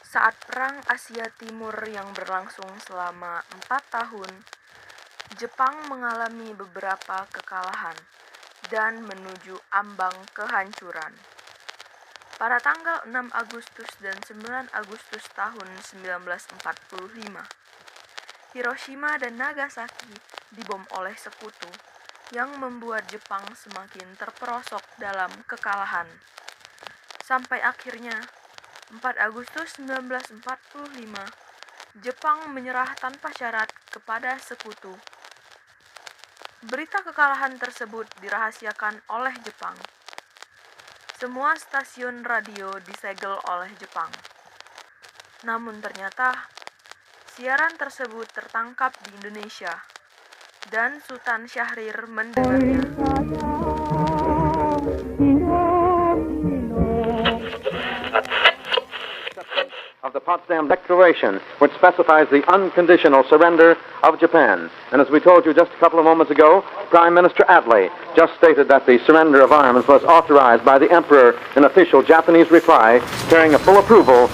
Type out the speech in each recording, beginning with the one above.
Saat Perang Asia Timur yang berlangsung selama 4 tahun, Jepang mengalami beberapa kekalahan dan menuju ambang kehancuran. Pada tanggal 6 Agustus dan 9 Agustus tahun 1945, Hiroshima dan Nagasaki dibom oleh sekutu yang membuat Jepang semakin terperosok dalam kekalahan. Sampai akhirnya, 4 Agustus 1945, Jepang menyerah tanpa syarat kepada sekutu. Berita kekalahan tersebut dirahasiakan oleh Jepang. Semua stasiun radio disegel oleh Jepang. Namun ternyata, siaran tersebut tertangkap di Indonesia, dan Sultan Syahrir mendengarnya. Of the Potsdam Declaration, which specifies the unconditional surrender of Japan. And as we told you just a couple of moments ago, Prime Minister Attlee just stated that the surrender of arms was authorized by the Emperor in official Japanese reply, carrying a full approval.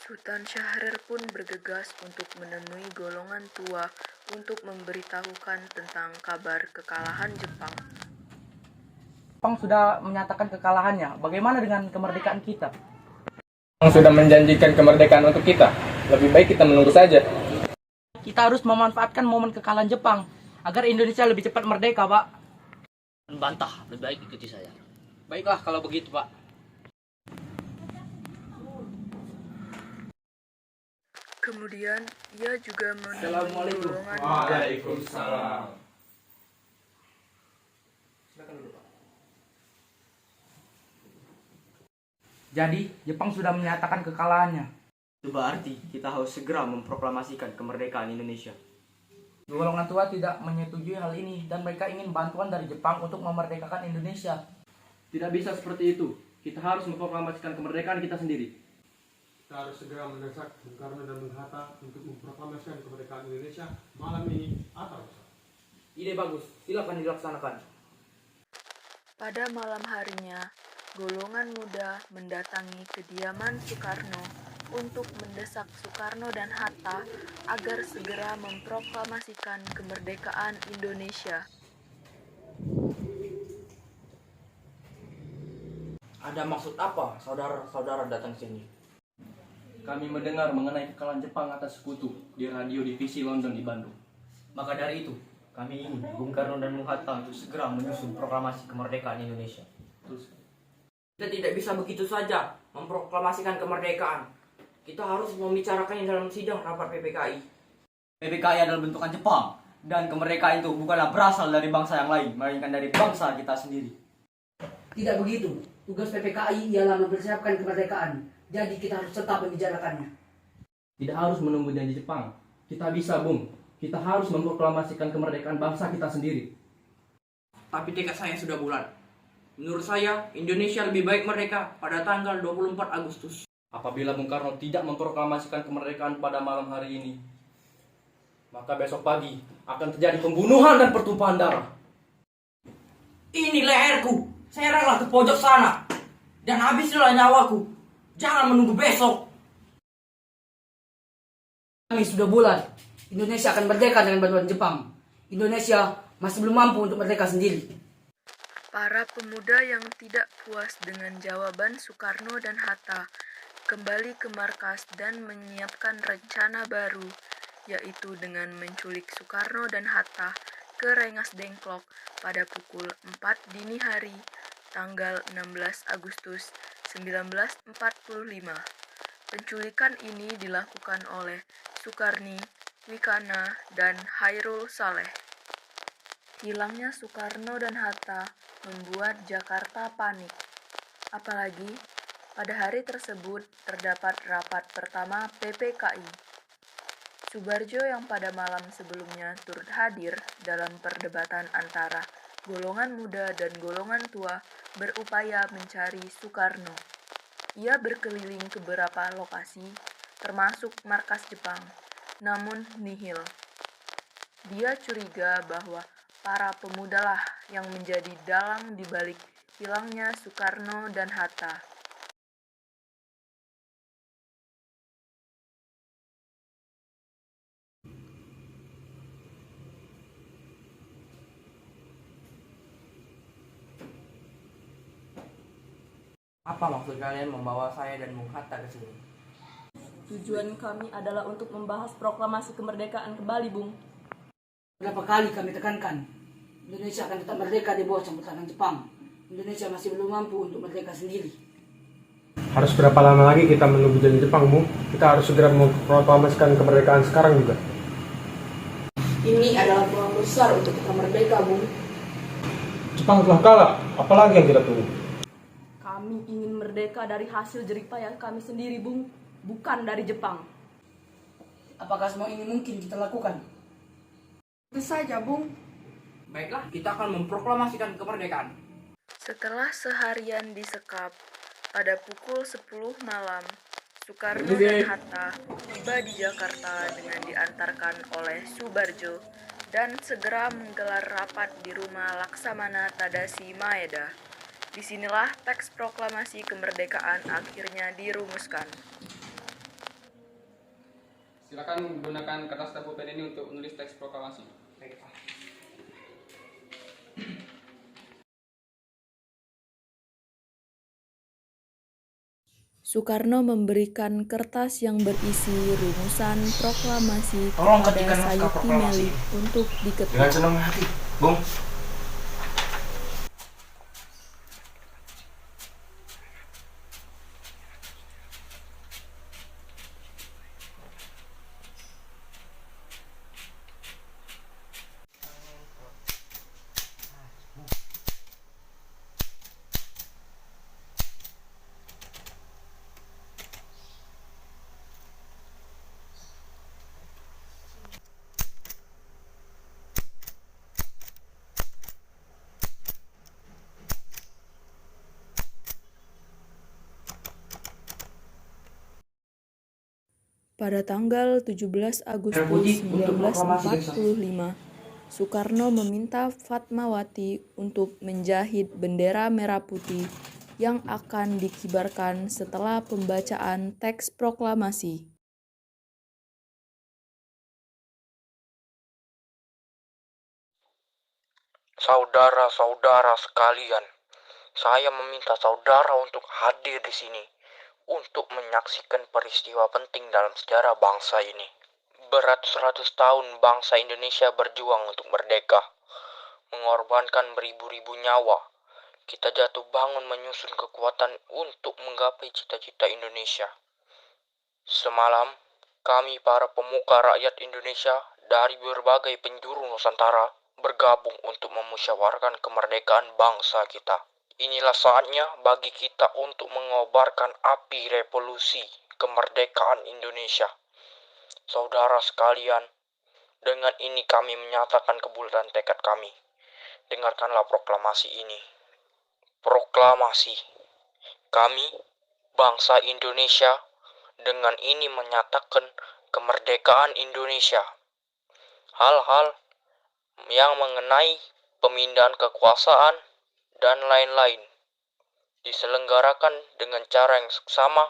Sultan Syahrir pun bergegas untuk menemui golongan tua untuk memberitahukan tentang kabar kekalahan Jepang. Jepang sudah menyatakan kekalahannya. Bagaimana dengan kemerdekaan kita? Jepang sudah menjanjikan kemerdekaan untuk kita. Lebih baik kita menunggu saja. Kita harus memanfaatkan momen kekalahan Jepang agar Indonesia lebih cepat merdeka, Pak. Bantah, lebih baik ikuti saya. Baiklah kalau begitu, Pak. Kemudian, ia juga menemui Assalamualaikum. golongan Waalaikumsalam. Silakan dulu, Pak. Jadi, Jepang sudah menyatakan kekalahannya. Itu berarti kita harus segera memproklamasikan kemerdekaan Indonesia. Golongan tua tidak menyetujui hal ini dan mereka ingin bantuan dari Jepang untuk memerdekakan Indonesia. Tidak bisa seperti itu. Kita harus memproklamasikan kemerdekaan kita sendiri. Kita harus segera mendesak Bung Karno dan Bung Hatta untuk memproklamasikan kemerdekaan Indonesia malam ini atau besok. Ide bagus, silakan dilaksanakan. Pada malam harinya, golongan muda mendatangi kediaman Soekarno untuk mendesak Soekarno dan Hatta agar segera memproklamasikan kemerdekaan Indonesia. Ada maksud apa saudara-saudara datang sini? Kami mendengar mengenai kekalahan Jepang atas sekutu di radio divisi London di Bandung. Maka dari itu, kami ingin Bung Karno dan Bung Hatta untuk segera menyusun proklamasi kemerdekaan Indonesia. Terus, Kita tidak bisa begitu saja memproklamasikan kemerdekaan. Kita harus membicarakannya dalam sidang rapat PPKI. PPKI adalah bentukan Jepang, dan kemerdekaan itu bukanlah berasal dari bangsa yang lain, melainkan dari bangsa kita sendiri. Tidak begitu. Tugas PPKI ialah mempersiapkan kemerdekaan. Jadi kita harus tetap membicarakannya. tidak harus menunggu janji Jepang. Kita bisa, Bung. Kita harus memproklamasikan kemerdekaan bangsa kita sendiri. Tapi tekad saya sudah bulat. Menurut saya, Indonesia lebih baik merdeka pada tanggal 24 Agustus. Apabila Bung Karno tidak memproklamasikan kemerdekaan pada malam hari ini, maka besok pagi akan terjadi pembunuhan dan pertumpahan darah. Ini leherku, seranglah ke pojok sana, dan habislah nyawaku. Jangan menunggu besok. Kami sudah bulat. Indonesia akan merdeka dengan bantuan Jepang. Indonesia masih belum mampu untuk merdeka sendiri. Para pemuda yang tidak puas dengan jawaban Soekarno dan Hatta kembali ke markas dan menyiapkan rencana baru, yaitu dengan menculik Soekarno dan Hatta ke Rengas Dengklok pada pukul 4 dini hari, tanggal 16 Agustus 1945. Penculikan ini dilakukan oleh Sukarni, Wikana, dan Hairul Saleh. Hilangnya Soekarno dan Hatta membuat Jakarta panik. Apalagi pada hari tersebut terdapat rapat pertama PPKI. Subarjo yang pada malam sebelumnya turut hadir dalam perdebatan antara golongan muda dan golongan tua berupaya mencari Soekarno. Ia berkeliling ke beberapa lokasi, termasuk markas Jepang, namun nihil. Dia curiga bahwa para pemudalah yang menjadi dalang di balik hilangnya Soekarno dan Hatta. Apa maksud kalian membawa saya dan Bung Hatta ke sini? Tujuan kami adalah untuk membahas proklamasi kemerdekaan kembali, Bung. Berapa kali kami tekankan, Indonesia akan tetap merdeka di bawah campur tangan Jepang. Indonesia masih belum mampu untuk merdeka sendiri. Harus berapa lama lagi kita menunggu janji Jepang, Bu? Kita harus segera memproklamasikan kemerdekaan sekarang juga. Ini adalah peluang besar untuk kita merdeka, Bung. Jepang telah kalah, apalagi yang kita tunggu? Kami ingin merdeka dari hasil jeripayah kami sendiri, Bung. Bukan dari Jepang. Apakah semua ini mungkin kita lakukan? Tentu saja, Bung. Baiklah, kita akan memproklamasikan kemerdekaan. Setelah seharian disekap, pada pukul 10 malam, Soekarno dan Hatta tiba di Jakarta dengan diantarkan oleh Subarjo dan segera menggelar rapat di rumah Laksamana Tadashi Maeda. Disinilah teks proklamasi kemerdekaan akhirnya dirumuskan. Silakan gunakan kertas dan pulpen ini untuk menulis teks proklamasi. Soekarno memberikan kertas yang berisi rumusan proklamasi Tolong kepada ketikan naskah Sayuti proklamasi. Meli untuk diketik. Dengan senang hati, Bung. Pada tanggal 17 Agustus Putih untuk proklamasi 1945, Soekarno meminta Fatmawati untuk menjahit bendera merah putih yang akan dikibarkan setelah pembacaan teks proklamasi. Saudara-saudara sekalian, saya meminta saudara untuk hadir di sini untuk menyaksikan peristiwa penting dalam sejarah bangsa ini. Beratus-ratus tahun bangsa Indonesia berjuang untuk merdeka, mengorbankan beribu-ribu nyawa. Kita jatuh bangun menyusun kekuatan untuk menggapai cita-cita Indonesia. Semalam, kami para pemuka rakyat Indonesia dari berbagai penjuru Nusantara bergabung untuk memusyawarahkan kemerdekaan bangsa kita. Inilah saatnya bagi kita untuk mengobarkan api revolusi kemerdekaan Indonesia. Saudara sekalian, dengan ini kami menyatakan kebulatan tekad kami. Dengarkanlah proklamasi ini. Proklamasi. Kami, bangsa Indonesia, dengan ini menyatakan kemerdekaan Indonesia. Hal-hal yang mengenai pemindahan kekuasaan dan lain-lain diselenggarakan dengan cara yang sama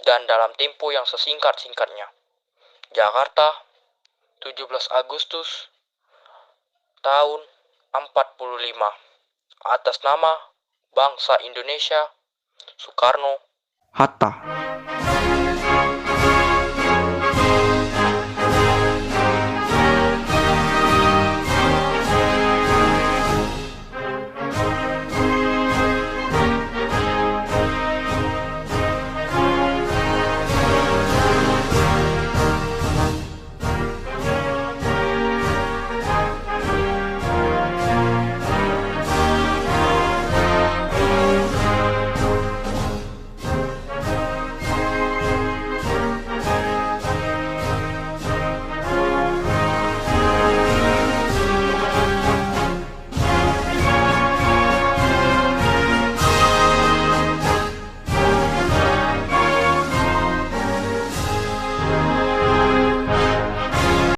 dan dalam tempo yang sesingkat-singkatnya. Jakarta, 17 Agustus tahun 45. Atas nama bangsa Indonesia, Soekarno Hatta.